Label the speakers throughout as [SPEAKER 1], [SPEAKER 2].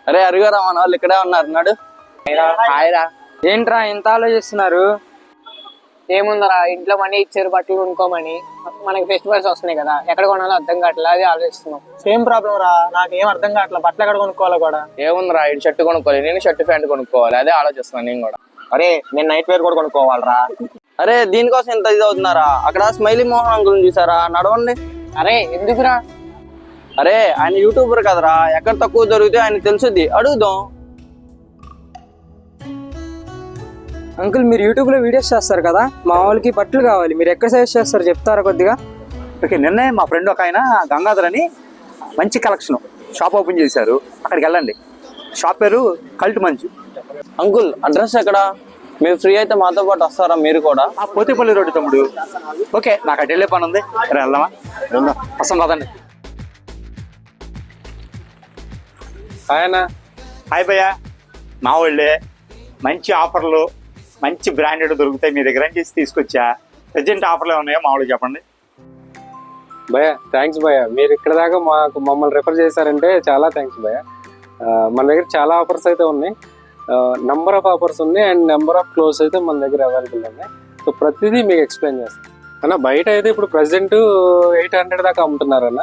[SPEAKER 1] అరే అరుగారా మన వాళ్ళు ఇక్కడే ఉన్నారు నాడు.
[SPEAKER 2] హాయ్రా. ఏంట్రా ఎంత ఆలోచిస్తున్నారు?
[SPEAKER 3] ఏముందరా, ఇంట్లో మనీ ఇచ్చారు బట్టలు కొనుక్కోమని. మనకి ఫెస్టివల్స్ వస్తున్నాయి కదా, ఎక్కడ కొనాలో అర్థం కావట్లేదు, అది ఆలోచిస్తున్నాం.
[SPEAKER 4] సేమ్ ప్రాబ్లం రా, నాకు ఏం అర్థం కావట్లేదు, బట్టలు ఎక్కడ కొనుక్కోవాలో కూడా.
[SPEAKER 1] ఏముందిరా, ఇటు షర్ట్ కొనుక్కోవాలి, నేను షర్ట్ ప్యాంట్ కొనుక్కోవాలి, అదే ఆలోచిస్తున్నాను నేను కూడా.
[SPEAKER 4] అరే నేను నైట్ వేర్ కూడా కొనుక్కోవాలరా.
[SPEAKER 1] అరే దీనికోసం ఎంత ఇది అవుతున్నారా? అక్కడ స్మైలీ మోహన్ అంకుల్ చూసారా, నడవండి.
[SPEAKER 3] అరే ఎందుకురా?
[SPEAKER 1] అరే ఆయన యూట్యూబర్ కదరా, ఎక్కడ తక్కువ దొరికితే ఆయన తెలుసుద్ది, అడుగుదాం.
[SPEAKER 2] అంకుల్ మీరు యూట్యూబ్ లో వీడియోస్ చేస్తారు కదా, మా వాళ్ళకి బట్టలు కావాలి, మీరు ఎక్కడ సజెస్ట్ చేస్తారు చెప్తారా కొద్దిగా?
[SPEAKER 5] ఓకే, నిన్నే మా ఫ్రెండ్ ఒక ఆయన గంగాధర్ అని మంచి కలెక్షన్ షాప్ ఓపెన్ చేశారు, అక్కడికి వెళ్ళండి. షాప్ పేరు కల్ట్ మంచు.
[SPEAKER 1] అంకుల్ అడ్రస్ ఎక్కడ? మీరు ఫ్రీ అయితే మాతో పాటు వస్తారా మీరు కూడా?
[SPEAKER 5] ఆ పోతేపల్లి రోడ్డు తమ్ముడు. ఓకే నాకు అటు వెళ్ళే పని ఉంది, సరే వెళ్దామా? వెళ్దాం, వస్తాం రాదండి.
[SPEAKER 2] ఆయన
[SPEAKER 5] హాయ్ భయ్యా, మా వాళ్ళే మంచి ఆఫర్లు మంచి బ్రాండెడ్ దొరుకుతాయి మీ దగ్గర అని చేసి తీసుకొచ్చా. ప్రజెంట్ ఆఫర్లు ఉన్నాయో మా వాళ్ళు చెప్పండి.
[SPEAKER 6] భయ థ్యాంక్స్ భయ, మీరు ఇక్కడ దాకా మమ్మల్ని రెఫర్ చేశారంటే చాలా థ్యాంక్స్ భయ. మన దగ్గర చాలా ఆఫర్స్ అయితే ఉన్నాయి, నెంబర్ ఆఫ్ ఆఫర్స్ ఉన్నాయి అండ్ నెంబర్ ఆఫ్ క్లోత్స్ అయితే మన దగ్గర అవైలబుల్ ఉన్నాయి. సో ప్రతిదీ మీకు ఎక్స్ప్లెయిన్ చేస్తాను అన్న. బయట అయితే ఇప్పుడు ప్రెసెంట్ 800 దాకా అమ్ముతున్నారన్న,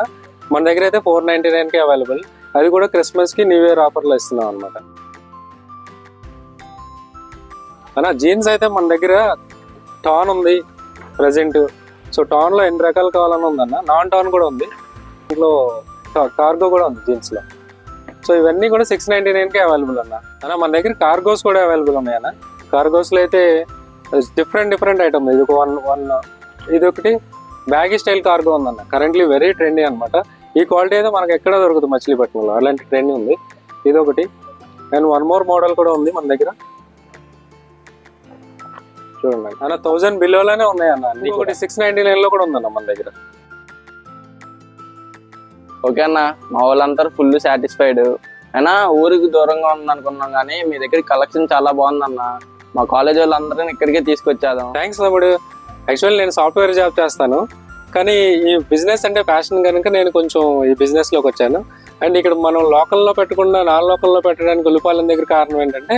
[SPEAKER 6] మన దగ్గర అయితే 499కి అవైలబుల్. అది కూడా క్రిస్మస్కి న్యూ ఇయర్ ఆఫర్లో ఇస్తున్నాం అనమాట అన్న. జీన్స్ అయితే మన దగ్గర టాన్ ఉంది ప్రజెంట్. సో టాన్లో ఎన్ని రకాలు కావాలని ఉందన్న, నాన్ టాన్ కూడా ఉంది, ఇంట్లో కార్గో కూడా ఉంది జీన్స్లో. సో ఇవన్నీ కూడా 699కి అవైలబుల్ అన్న. మన దగ్గర కార్గోస్ కూడా అవైలబుల్ ఉన్నాయన్న. కార్గోస్లో అయితే డిఫరెంట్ ఐటమ్. ఇది ఇది ఒకటి బ్యాగీ స్టైల్ కార్గో ఉందన్న, కరెంట్లీ వెరీ ట్రెండీ అనమాట. ఈ క్వాలిటీ అయితే మనకు ఎక్కడ దొరుకుతుంది మచిలీపట్నంలో, అలాంటి ట్రెండింగ్ ఉంది. ఇది ఒకటి అండ్ వన్ మోర్ మోడల్ కూడా ఉంది మన దగ్గర, చూడండి అన్న. 1000 బిలోలోనే ఉన్నాయి అన్న. ఇంకొకటి 699లో కూడా ఉందన్న మన దగ్గర.
[SPEAKER 1] ఓకే అన్న, మా వాళ్ళందరూ ఫుల్ సాటిస్ఫైడ్. అయినా ఊరికి దూరంగా ఉందనుకున్నాం కానీ మీ దగ్గర కలెక్షన్ చాలా బాగుందన్న. మా కాలేజ్ వాళ్ళందరినీ ఇక్కడికే తీసుకొచ్చాను.
[SPEAKER 6] థ్యాంక్స్ తమ్ముడు. యాక్చువల్లీ నేను సాఫ్ట్వేర్ జాబ్ చేస్తాను, కానీ ఈ బిజినెస్ అంటే ప్యాషన్ కనుక నేను కొంచెం ఈ బిజినెస్లోకి వచ్చాను. అండ్ ఇక్కడ మనం లోకల్లో పెట్టకుండా నాన్ లోకల్లో పెట్టడానికి ఉల్లిపాలెం దగ్గర కారణం ఏంటంటే,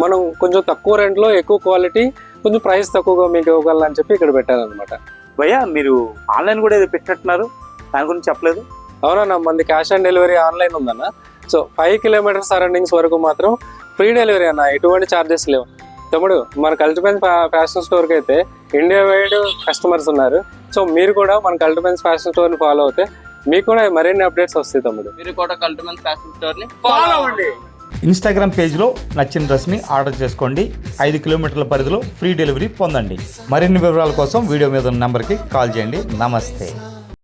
[SPEAKER 6] మనం కొంచెం తక్కువ రెంట్లో ఎక్కువ క్వాలిటీ కొంచెం ప్రైస్ తక్కువగా మీకు ఇవ్వగలని చెప్పి ఇక్కడ పెట్టాను అనమాట.
[SPEAKER 5] భయ్యా మీరు ఆన్లైన్ కూడా ఏదో పెట్టినట్టున్నారు, దాని గురించి చెప్పలేదు.
[SPEAKER 6] అవునన్నా, మనది క్యాష్ ఆన్ డెలివరీ ఆన్లైన్ ఉందన్న. సో 5 కిలోమీటర్స్ సరౌండింగ్స్ వరకు మాత్రం ఫ్రీ డెలివరీ అన్న, ఎటువంటి ఛార్జెస్ లేవు. తమ్ముడు మన కల్టిపెన్స్ ఫ్యాషన్ స్టోర్కి అయితే ఇండియా వైడ్ కస్టమర్స్ ఉన్నారు. సో మీరు కూడా మన కల్టిపెన్స్ ఫ్యాషన్ స్టోర్ని ఫాలో అవుతే మీకు కూడా మరిన్ని అప్డేట్స్ వస్తాయి తమ్ముడు.
[SPEAKER 1] మీరు కూడా కల్టిపెన్స్ ఫ్యాషన్ స్టోర్ని
[SPEAKER 5] ఫాలో అవ్వండి.
[SPEAKER 7] ఇన్స్టాగ్రామ్ పేజ్లో నచ్చిన డ్రెస్ని ఆర్డర్ చేసుకోండి. 5 కిలోమీటర్ల పరిధిలో ఫ్రీ డెలివరీ పొందండి. మరిన్ని వివరాల కోసం వీడియో మీద ఉన్న నెంబర్కి కాల్ చేయండి. నమస్తే.